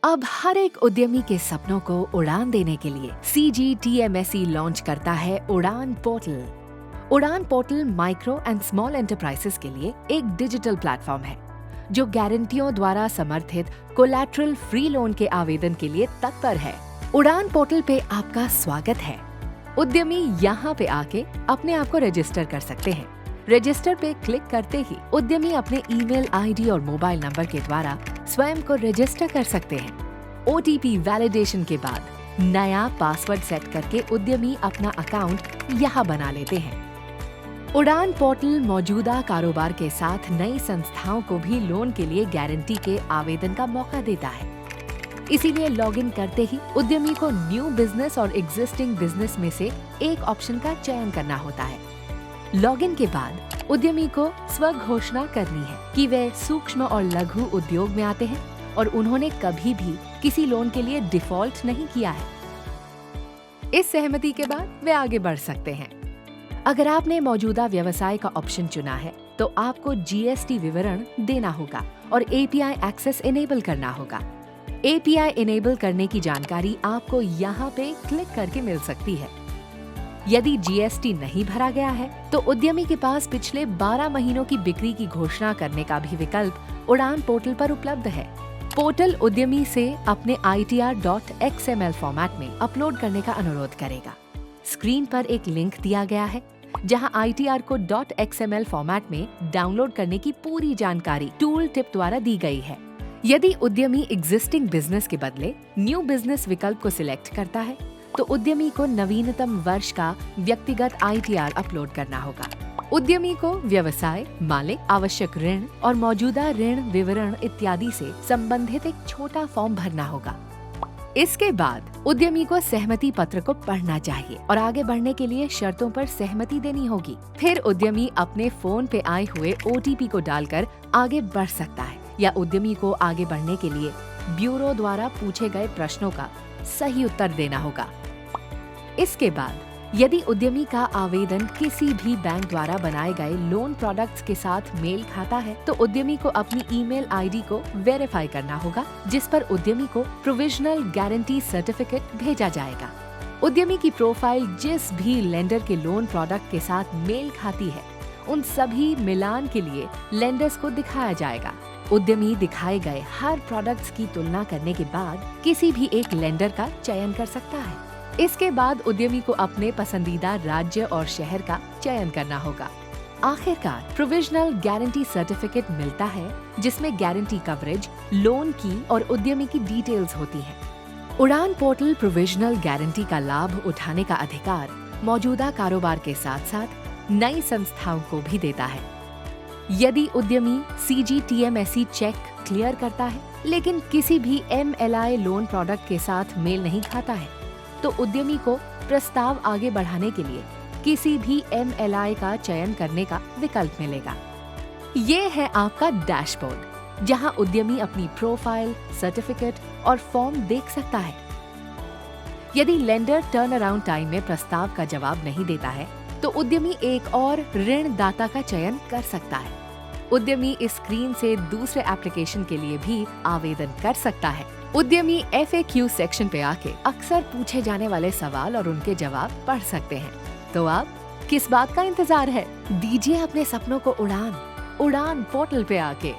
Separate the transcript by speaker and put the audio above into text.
Speaker 1: अब हर एक उद्यमी के सपनों को उड़ान देने के लिए CGTMSE लॉन्च करता है उड़ान पोर्टल। उड़ान portal micro and small enterprises के लिए एक डिजिटल प्लेटफॉर्म है जो गारंटियों द्वारा समर्थित कोलैटरल फ्री लोन के आवेदन के लिए तत्पर है। उड़ान पोर्टल पे आपका स्वागत है। उद्यमी यहाँ पे आके अपने आप को रजिस्टर कर सकते हैं। रजिस्टर पे क्लिक करते ही उद्यमी अपने ईमेल आईडी और मोबाइल नंबर के द्वारा स्वयं को रजिस्टर कर सकते हैं। OTP वैलिडेशन के बाद नया पासवर्ड सेट करके उद्यमी अपना अकाउंट यहाँ बना लेते हैं। उड़ान पोर्टल मौजूदा कारोबार के साथ नई संस्थाओं को भी लोन के लिए गारंटी के आवेदन का मौका देता है। इसीलिए लॉगिन करते ही उद्यमी को न्यू बिजनेस और एग्जिस्टिंग बिजनेस में से एक ऑप्शन का चयन करना होता है। लॉगिन के बाद उद्यमी को स्वघोषणा करनी है कि वे सूक्ष्म और लघु उद्योग में आते हैं और उन्होंने कभी भी किसी लोन के लिए डिफॉल्ट नहीं किया है। इस सहमति के बाद वे आगे बढ़ सकते हैं। अगर आपने मौजूदा व्यवसाय का ऑप्शन चुना है तो आपको GST विवरण देना होगा और API एक्सेस इनेबल करना होगा। API इनेबल करने की जानकारी आपको यहाँ पे क्लिक करके मिल सकती है। यदि GST नहीं भरा गया है तो उद्यमी के पास पिछले 12 महीनों की बिक्री की घोषणा करने का भी विकल्प उड़ान पोर्टल पर उपलब्ध है। पोर्टल उद्यमी से अपने ITR.XML फॉर्मेट में अपलोड करने का अनुरोध करेगा। स्क्रीन पर एक लिंक दिया गया है जहां ITR को .XML फॉर्मेट में डाउनलोड करने की पूरी जानकारी टूल टिप द्वारा दी गई है। यदि उद्यमी एग्जिस्टिंग बिजनेस के बदले न्यू बिजनेस विकल्प को सिलेक्ट करता है तो उद्यमी को नवीनतम वर्ष का व्यक्तिगत ITR अपलोड करना होगा। उद्यमी को व्यवसाय, मालिक, आवश्यक ऋण और मौजूदा ऋण विवरण इत्यादि से संबंधित एक छोटा फॉर्म भरना होगा। इसके बाद उद्यमी को सहमति पत्र को पढ़ना चाहिए और आगे बढ़ने के लिए शर्तों पर सहमति देनी होगी। फिर उद्यमी अपने फोन पे आए हुए OTP को डालकर आगे बढ़ सकता है या उद्यमी को आगे बढ़ने के लिए ब्यूरो द्वारा पूछे गए प्रश्नों का सही उत्तर देना होगा। इसके बाद यदि उद्यमी का आवेदन किसी भी बैंक द्वारा बनाए गए लोन प्रोडक्ट्स के साथ मेल खाता है तो उद्यमी को अपनी ईमेल आईडी को वेरीफाई करना होगा, जिस पर उद्यमी को प्रोविजनल गारंटी सर्टिफिकेट भेजा जाएगा। उद्यमी की प्रोफाइल जिस भी लेंडर के लोन प्रोडक्ट के साथ मेल खाती है उन सभी मिलान के लिए लेंडर्स को दिखाया जाएगा। उद्यमी दिखाए गए हर प्रोडक्ट्स की तुलना करने के बाद किसी भी एक लेंडर का चयन कर सकता है। इसके बाद उद्यमी को अपने पसंदीदा राज्य और शहर का चयन करना होगा। आखिरकार प्रोविजनल गारंटी सर्टिफिकेट मिलता है जिसमें गारंटी कवरेज, लोन की और उद्यमी की डिटेल्स होती हैं। उड़ान पोर्टल प्रोविजनल गारंटी का लाभ उठाने का अधिकार मौजूदा कारोबार के साथ साथ नई संस्थाओं को भी देता है। यदि उद्यमी CGTMSE चेक क्लियर करता है लेकिन किसी भी MLI लोन प्रोडक्ट के साथ मेल नहीं खाता है तो उद्यमी को प्रस्ताव आगे बढ़ाने के लिए किसी भी MLI का चयन करने का विकल्प मिलेगा। ये है आपका डैशबोर्ड जहां उद्यमी अपनी प्रोफाइल, सर्टिफिकेट और फॉर्म देख सकता है। यदि लेंडर टर्न अराउंड टाइम में प्रस्ताव का जवाब नहीं देता है तो उद्यमी एक और ऋण दाता का चयन कर सकता है। उद्यमी इस स्क्रीन से दूसरे एप्लीकेशन के लिए भी आवेदन कर सकता है। उद्यमी FAQ सेक्शन पे आके अक्सर पूछे जाने वाले सवाल और उनके जवाब पढ़ सकते हैं। तो आप किस बात का इंतजार है? दीजिए अपने सपनों को उड़ान, उड़ान पोर्टल पे आके।